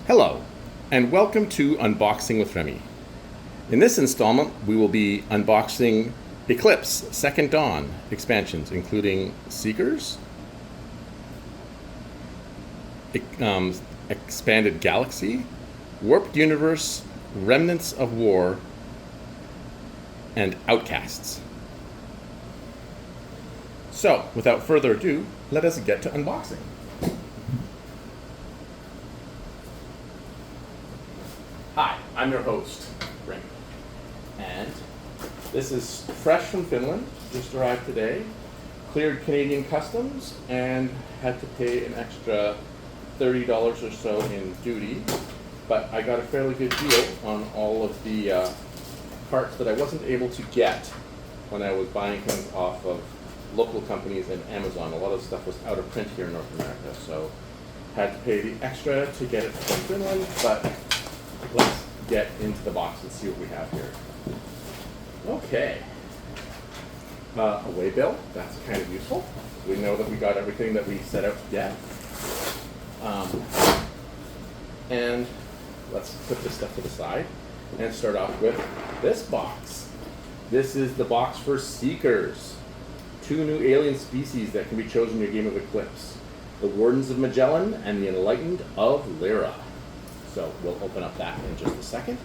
Hello, and welcome to Unboxing with Remy. In this installment, we will be unboxing Eclipse Second Dawn expansions, including Seekers, Expanded Galaxy, Warped Universe, Remnants of War, and Outcasts. So, without further ado, let us get to unboxing. Hi, I'm your host, Remy, and this is fresh from Finland, just arrived today, cleared Canadian customs, and had to pay an extra $30 or so in duty, but I got a fairly good deal on all of the parts that I wasn't able to get when I was buying things off of local companies and Amazon. A lot of stuff was out of print here in North America, so had to pay the extra to get it from Finland, but let's get into the box and see what we have here. Okay. A waybill, that's kind of useful. We know that we got everything that we set out to get. And let's put this stuff to the side and start off with this box. This is the box for Seekers. 2 new alien species that can be chosen in your game of Eclipse. The Wardens of Magellan and the Enlightened of Lyra. So we'll open up that in just a second.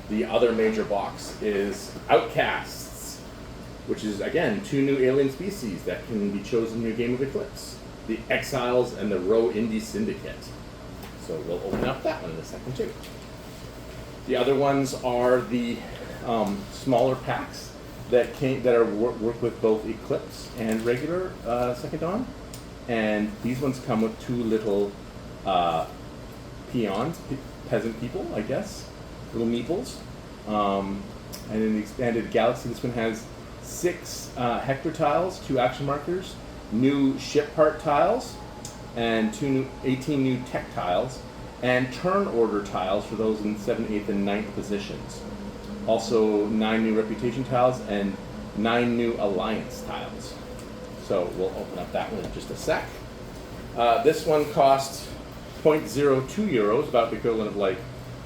The other major box is Outcasts, which is, again, 2 new alien species that can be chosen in your game of Eclipse. The Exiles and the Row Indie Syndicate. So we'll open up that one in a second too. The other ones are the smaller packs that work with both Eclipse and regular Second Dawn. And these ones come with 2 little peasant people, I guess, little meeples. And in the Expanded Galaxy, this one has 6 Hector tiles, 2 action markers, new ship part tiles, and 18 new tech tiles, and turn order tiles for those in 7th, 8th, and 9th positions. Also 9 new reputation tiles and 9 new alliance tiles. So we'll open up that one in just a sec. This one costs 0.02 euros, about the equivalent of like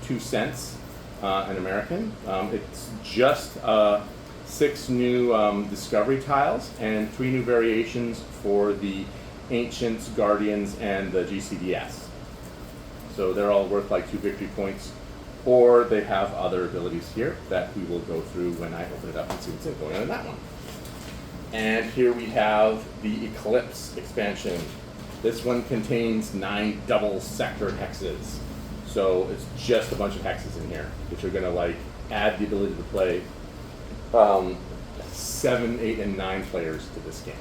2 cents in American. It's just 6 new discovery tiles and 3 new variations for the Ancients, Guardians, and the GCDS. So they're all worth like 2 victory points, or they have other abilities here that we will go through when I open it up and see what's going on in that one. And here we have the Eclipse expansion. This one contains 9 double sector hexes. So it's just a bunch of hexes in here, which are going to like add the ability to play 7, 8, and 9 players to this game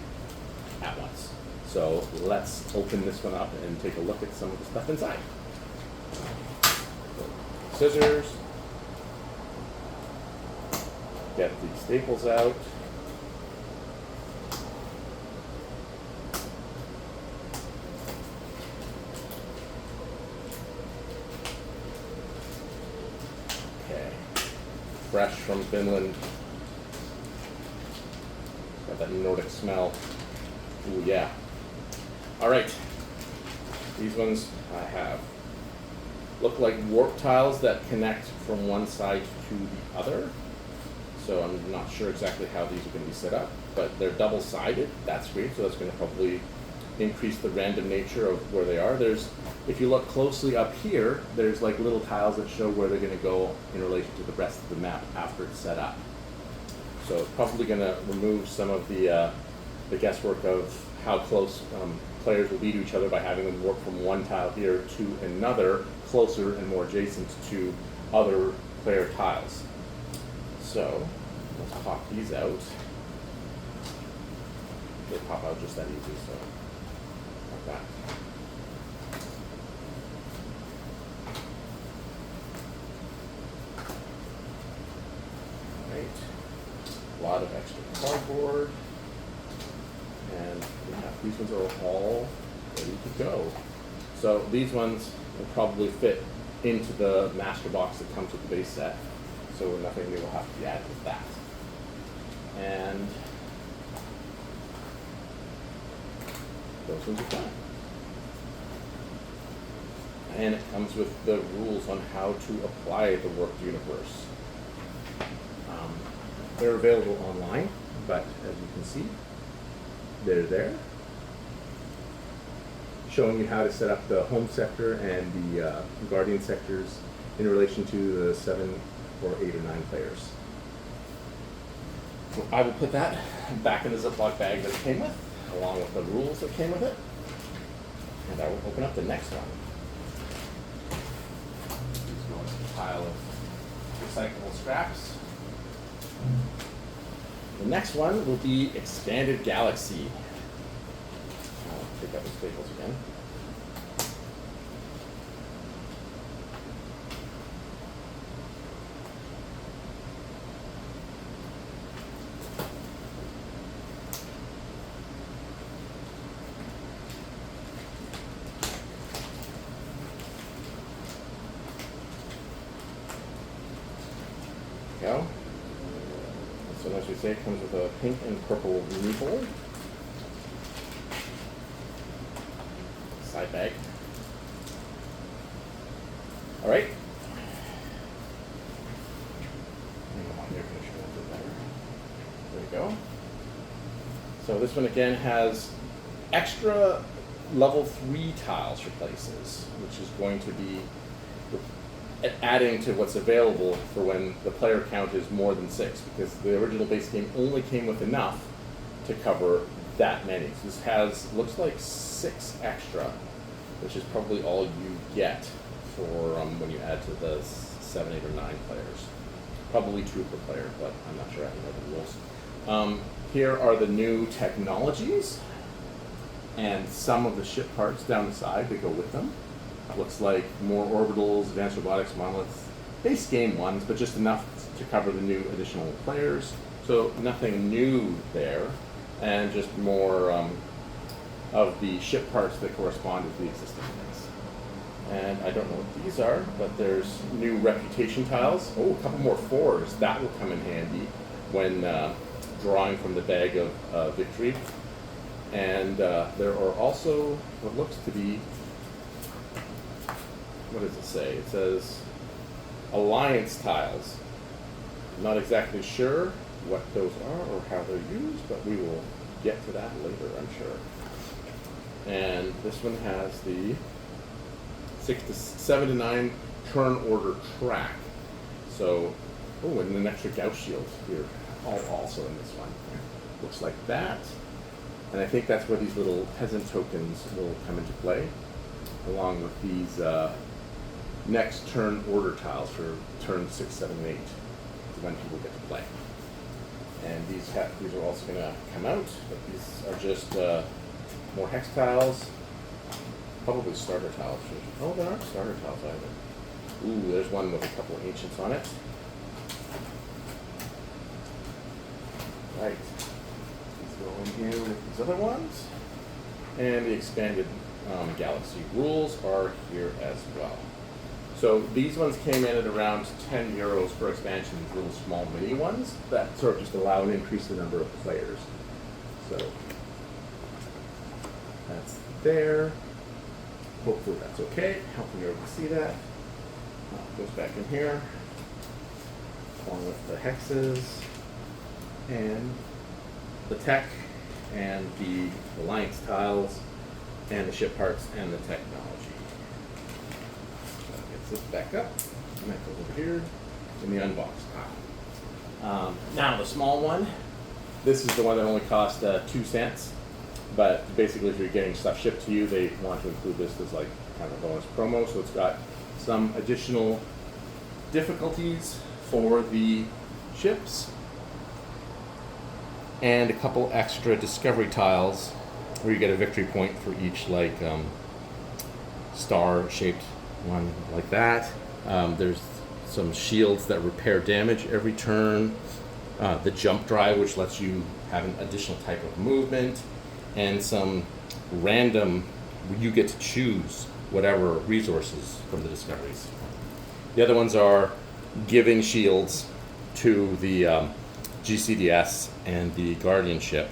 at once. So let's open this one up and take a look at some of the stuff inside. Scissors. Get the staples out. Fresh from Finland. Got that Nordic smell. Ooh, yeah. All right. These ones I have look like warp tiles that connect from one side to the other. So I'm not sure exactly how these are going to be set up, but they're double-sided. That's great. So that's going to probably increase the random nature of where they are. If you look closely up here, there's like little tiles that show where they're going to go in relation to the rest of the map after it's set up. So it's probably going to remove some of the guesswork of how close players will be to each other by having them warp from one tile here to another, closer and more adjacent to other player tiles. So let's pop these out. They pop out just that easy, so like that. A lot of extra cardboard, and these ones are all ready to go. So these ones will probably fit into the master box that comes with the base set, so nothing new will have to be added with that. And those ones are done. and it comes with the rules on how to apply the worked universe. They're available online, but as you can see, they're there, showing you how to set up the home sector and the guardian sectors in relation to the 7 or 8 or 9 players. So I will put that back in the Ziploc bag that it came with, along with the rules that came with it, and I will open up the next one. These go into a pile of recyclable scraps. The next one will be Expanded Galaxy. I'll pick up the staples again. Go. So as we say, it comes with a pink and purple meeple. Side bag. All right. There we go. So this one again has extra level 3 tiles for places, which is going to be adding to what's available for when the player count is more than 6, because the original base game only came with enough to cover that many. So this has, looks like 6 extra, which is probably all you get for when you add to the 7, 8, or 9 players. Probably 2 per player, but I'm not sure. I don't know the rules. Here are the new technologies and some of the ship parts down the side that go with them. Looks like more orbitals, advanced robotics, monoliths, base game ones, but just enough to cover the new additional players. So nothing new there, and just more of the ship parts that correspond with the existing things. And I don't know what these are, but there's new reputation tiles. Oh, a couple more 4s. That will come in handy when drawing from the bag of victory. And there are also what looks to be, what does it say? It says alliance tiles. I'm not exactly sure what those are or how they're used, but we will get to that later, I'm sure. And this one has the 7 to 9 turn order track. So, oh, and an extra Gauss shield here, also in this one. Looks like that. And I think that's where these little peasant tokens will come into play, along with these next turn order tiles for turn 6, 7, and 8, when people get to play. And these are also going to come out, but these are just more hex tiles, probably starter tiles. Oh, there aren't starter tiles either. Ooh, there's one with a couple of ancients on it. Right. These go in here with these other ones. And the expanded galaxy rules are here as well. So these ones came in at around €10 for expansion, these little small mini ones that sort of just allow and increase the number of players. So that's there. Hopefully that's okay. Hopefully you're able to see that. Goes back in here, along with the hexes and the tech and the alliance tiles and the ship parts and the technology. This back up, and that goes over here in the unboxed pile. Now the small one, this is the one that only cost 2 cents, but basically if you're getting stuff shipped to you, they want to include this as like kind of a bonus promo, so it's got some additional difficulties for the ships and a couple extra discovery tiles where you get a victory point for each like star-shaped one like that. There's some shields that repair damage every turn. The jump drive, which lets you have an additional type of movement, and some random, you get to choose whatever resources from the discoveries. The other ones are giving shields to the GCDS and the Guardian ship,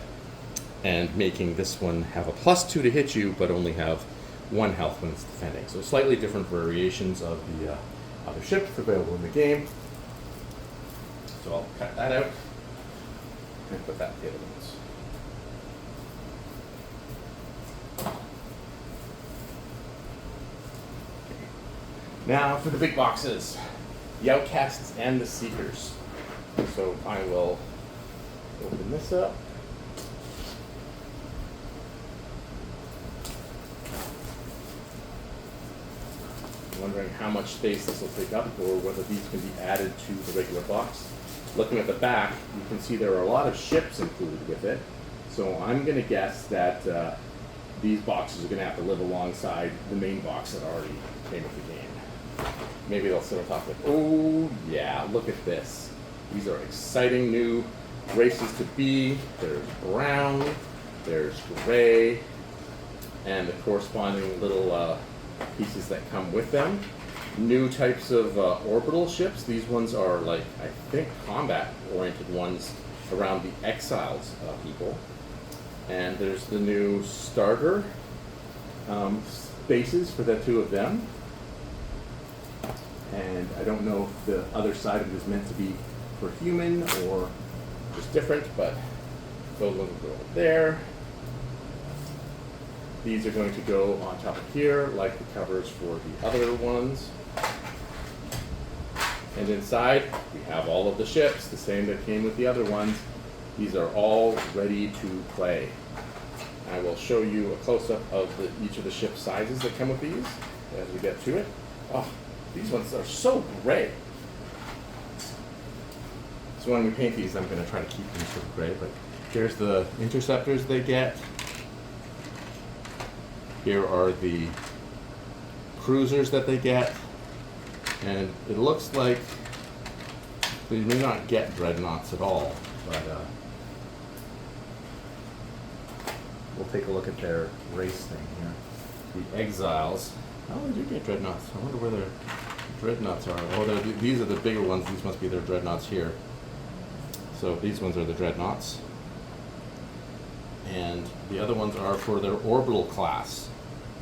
and making this one have a +2 to hit you, but only have 1 health when it's defending. So slightly different variations of the other ships available in the game. So I'll cut that out and put that in the other ones. Now for the big boxes, the Outcasts and the Seekers. So I will open this up. Wondering how much space this will take up or whether these can be added to the regular box. Looking at the back, you can see there are a lot of ships included with it. So I'm going to guess that these boxes are going to have to live alongside the main box that already came with the game. Maybe they'll sit on top of it. Oh yeah, look at this. These are exciting new races to be. There's brown, there's gray, and the corresponding little pieces that come with them. New types of orbital ships. These ones are like, I think, combat-oriented ones around the Exiles people. And there's the new starter spaces for the 2 of them. And I don't know if the other side of it is meant to be for human or just different, but those ones will go over there. These are going to go on top of here, like the covers for the other ones. And inside, we have all of the ships, the same that came with the other ones. These are all ready to play. I will show you a close-up of each of the ship sizes that come with these as we get to it. Oh, these ones are so gray. So when we paint these, I'm going to try to keep them sort of gray, but here's the interceptors they get. Here are the cruisers that they get, and it looks like they may not get dreadnoughts at all, but we'll take a look at their race thing here. The Exiles, oh, they do get dreadnoughts. I wonder where their dreadnoughts are. Oh, these are the bigger ones. These must be their dreadnoughts here. So these ones are the dreadnoughts. And the other ones are for their orbital class.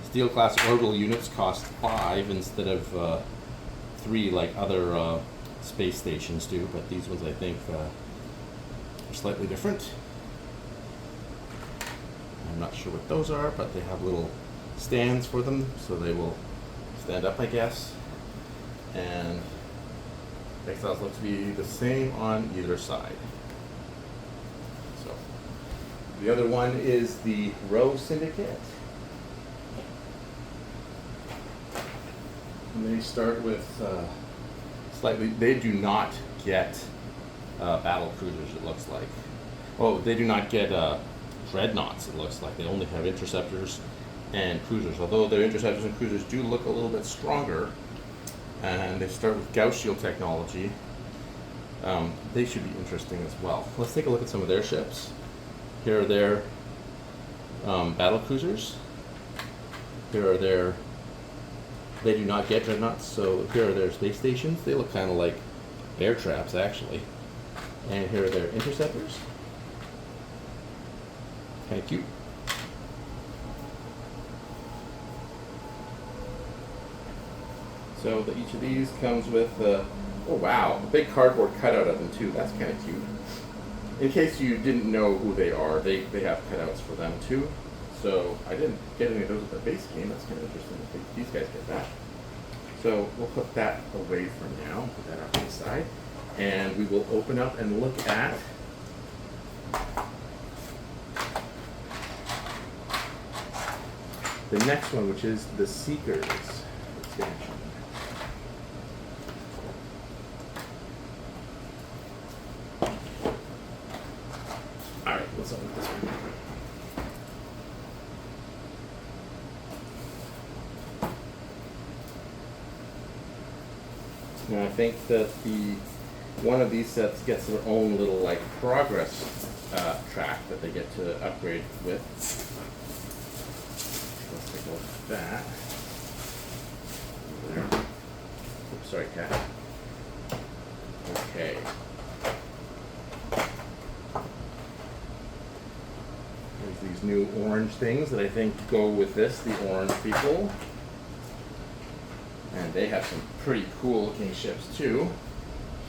Steel class orbital units cost 5 instead of 3 like other space stations do, but these ones I think are slightly different. I'm not sure what those are, but they have little stands for them, so they will stand up, I guess. And Exiles look to be the same on either side. So the other one is the Row Syndicate. And they start with they do not get battle cruisers, it looks like. Oh, they do not get dreadnoughts, it looks like. They only have interceptors and cruisers, although their interceptors and cruisers do look a little bit stronger. And they start with Gauss shield technology. They should be interesting as well. Let's take a look at some of their ships. Here are their battle cruisers. Here are their, they do not get dreadnoughts, so here are their space stations. They look kind of like bear traps, actually. And here are their interceptors. Kind of cute. So each of these comes with, oh wow, a big cardboard cutout of them too. That's kind of cute. In case you didn't know who they are, they have cutouts for them too. So I didn't get any of those at the base game. That's kind of interesting. I think these guys get that. So we'll put that away for now. Put that off to the side. And we will open up and look at the next one, which is the Seekers expansion. Alright, let's open this one. Now I think that one of these sets gets their own little like progress track that they get to upgrade with. Let's take a look at that. There. Oops, sorry, cat. Okay. There's these new orange things that I think go with this, the orange people. And they have some pretty cool looking ships too.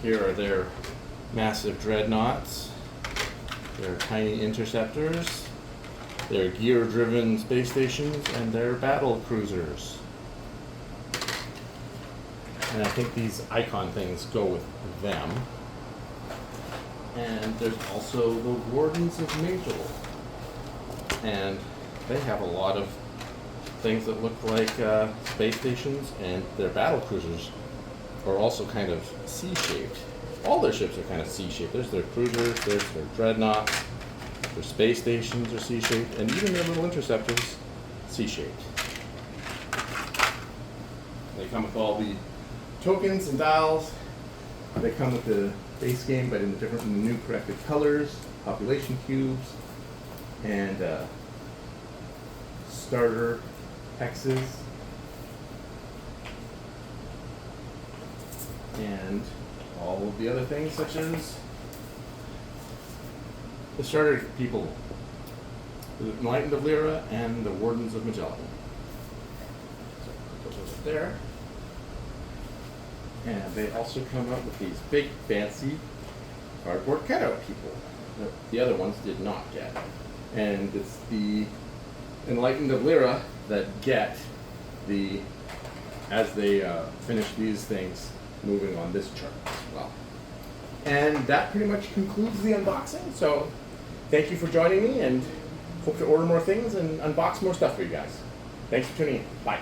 Here are their massive dreadnoughts, their tiny interceptors, their gear-driven space stations, and their battle cruisers. And I think these icon things go with them. And there's also the Wardens of Maple. And they have a lot of things that look like space stations, and their battle cruisers are also kind of C-shaped. All their ships are kind of C-shaped. There's their cruisers, there's their dreadnoughts, their space stations are C-shaped, and even their little interceptors, C-shaped. They come with all the tokens and dials. They come with the base game, but in the new corrected colors, population cubes, and starter hexes, and all of the other things, such as the starter people, the Enlightened of Lyra and the Wardens of Magellan. So put those up there. And they also come up with these big, fancy cardboard cutout people that the other ones did not get. And it's the Enlightened of Lyra that get the, as they finish these things, moving on this chart as well. And that pretty much concludes the unboxing. So thank you for joining me, and hope to order more things and unbox more stuff for you guys. Thanks for tuning in. Bye.